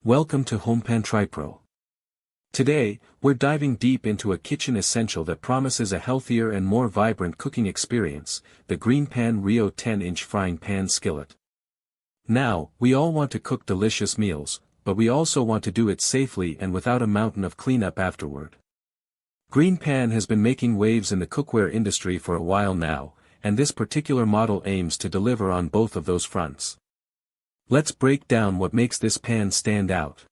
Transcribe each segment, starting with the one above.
Welcome to GreenPan Rio. Today, we're diving deep into a kitchen essential that promises a healthier and more vibrant cooking experience, the GreenPan Rio 10-inch frying pan skillet. Now, we all want to cook delicious meals, but we also want to do it safely and without a mountain of cleanup afterward. GreenPan has been making waves in the cookware industry for a while now, and this particular model aims to deliver on both of those fronts. Let's break down what makes this pan stand out.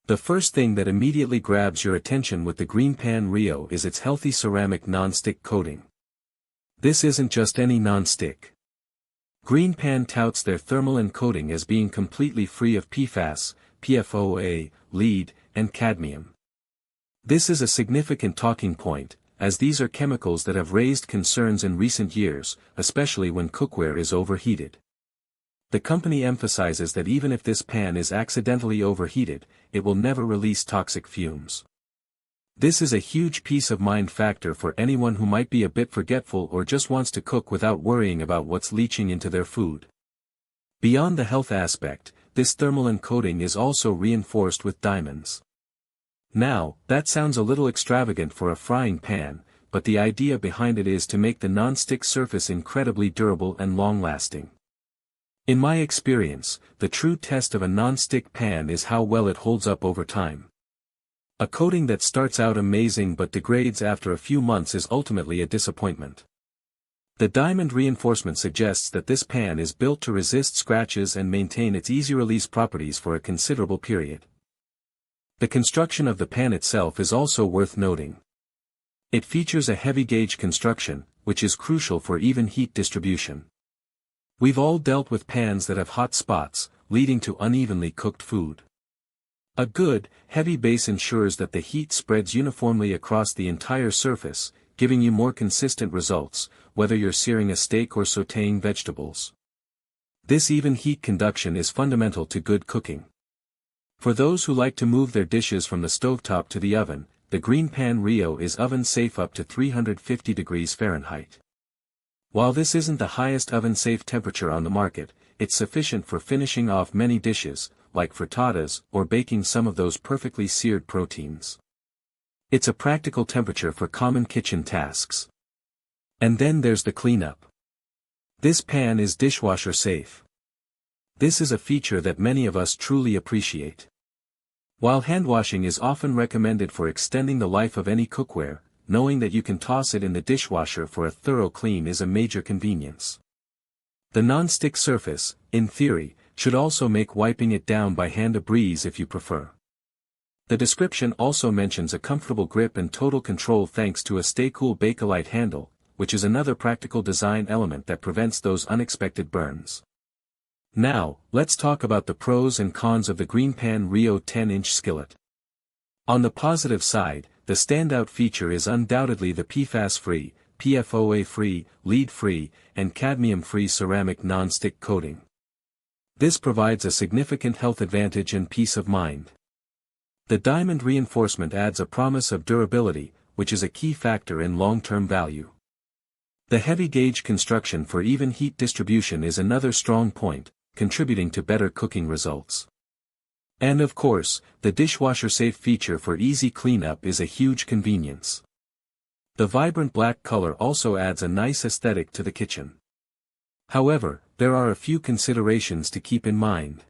The first thing that immediately grabs your attention with the GreenPan Rio is its healthy ceramic non-stick coating. This isn't just any non-stick. GreenPan touts their Thermolon coating as being completely free of PFAS, PFOA, lead, and cadmium. This is a significant talking point, as these are chemicals that have raised concerns in recent years, especially when cookware is overheated. The company emphasizes that even if this pan is accidentally overheated, it will never release toxic fumes. This is a huge peace of mind factor for anyone who might be a bit forgetful or just wants to cook without worrying about what's leaching into their food. Beyond the health aspect, this Thermolon coating is also reinforced with diamonds. Now, that sounds a little extravagant for a frying pan, but the idea behind it is to make the non-stick surface incredibly durable and long-lasting. In my experience, the true test of a non-stick pan is how well it holds up over time. A coating that starts out amazing but degrades after a few months is ultimately a disappointment. The diamond reinforcement suggests that this pan is built to resist scratches and maintain its easy-release properties for a considerable period. The construction of the pan itself is also worth noting. It features a heavy-gauge construction, which is crucial for even heat distribution. We've all dealt with pans that have hot spots, leading to unevenly cooked food. A good, heavy base ensures that the heat spreads uniformly across the entire surface, giving you more consistent results, whether you're searing a steak or sautéing vegetables. This even heat conduction is fundamental to good cooking. For those who like to move their dishes from the stovetop to the oven, the GreenPan Rio is oven-safe up to 350 degrees Fahrenheit. While this isn't the highest oven-safe temperature on the market, it's sufficient for finishing off many dishes, like frittatas or baking some of those perfectly seared proteins. It's a practical temperature for common kitchen tasks. And then there's the cleanup. This pan is dishwasher safe. This is a feature that many of us truly appreciate. While hand washing is often recommended for extending the life of any cookware, knowing that you can toss it in the dishwasher for a thorough clean is a major convenience. The non-stick surface, in theory, should also make wiping it down by hand a breeze if you prefer. The description also mentions a comfortable grip and total control thanks to a stay-cool Bakelite handle, which is another practical design element that prevents those unexpected burns. Now, let's talk about the pros and cons of the GreenPan Rio 10-inch skillet. On the positive side, the standout feature is undoubtedly the PFAS-free, PFOA-free, lead-free, and cadmium-free ceramic non-stick coating. This provides a significant health advantage and peace of mind. The diamond reinforcement adds a promise of durability, which is a key factor in long-term value. The heavy-gauge construction for even heat distribution is another strong point, contributing to better cooking results. And of course, the dishwasher-safe feature for easy cleanup is a huge convenience. The vibrant black color also adds a nice aesthetic to the kitchen. However, there are a few considerations to keep in mind.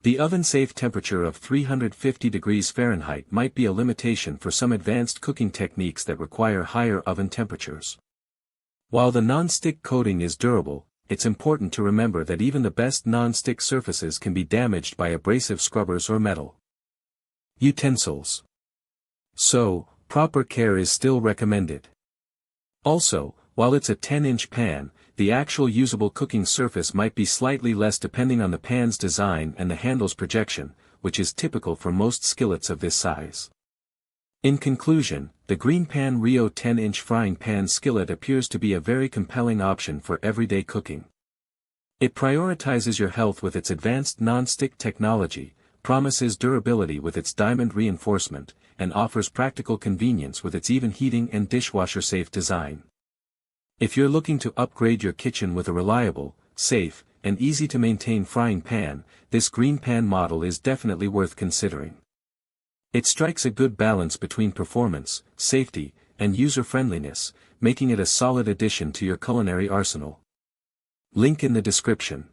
The oven-safe temperature of 350 degrees Fahrenheit might be a limitation for some advanced cooking techniques that require higher oven temperatures. While the non-stick coating is durable, it's important to remember that even the best non-stick surfaces can be damaged by abrasive scrubbers or metal. Utensils. So, proper care is still recommended. Also, while it's a 10-inch pan, the actual usable cooking surface might be slightly less depending on the pan's design and the handle's projection, which is typical for most skillets of this size. In conclusion, the GreenPan Rio 10-inch frying pan skillet appears to be a very compelling option for everyday cooking. It prioritizes your health with its advanced non-stick technology, promises durability with its diamond reinforcement, and offers practical convenience with its even heating and dishwasher-safe design. If you're looking to upgrade your kitchen with a reliable, safe, and easy-to-maintain frying pan, this GreenPan model is definitely worth considering. It strikes a good balance between performance, safety, and user-friendliness, making it a solid addition to your culinary arsenal. Link in the description.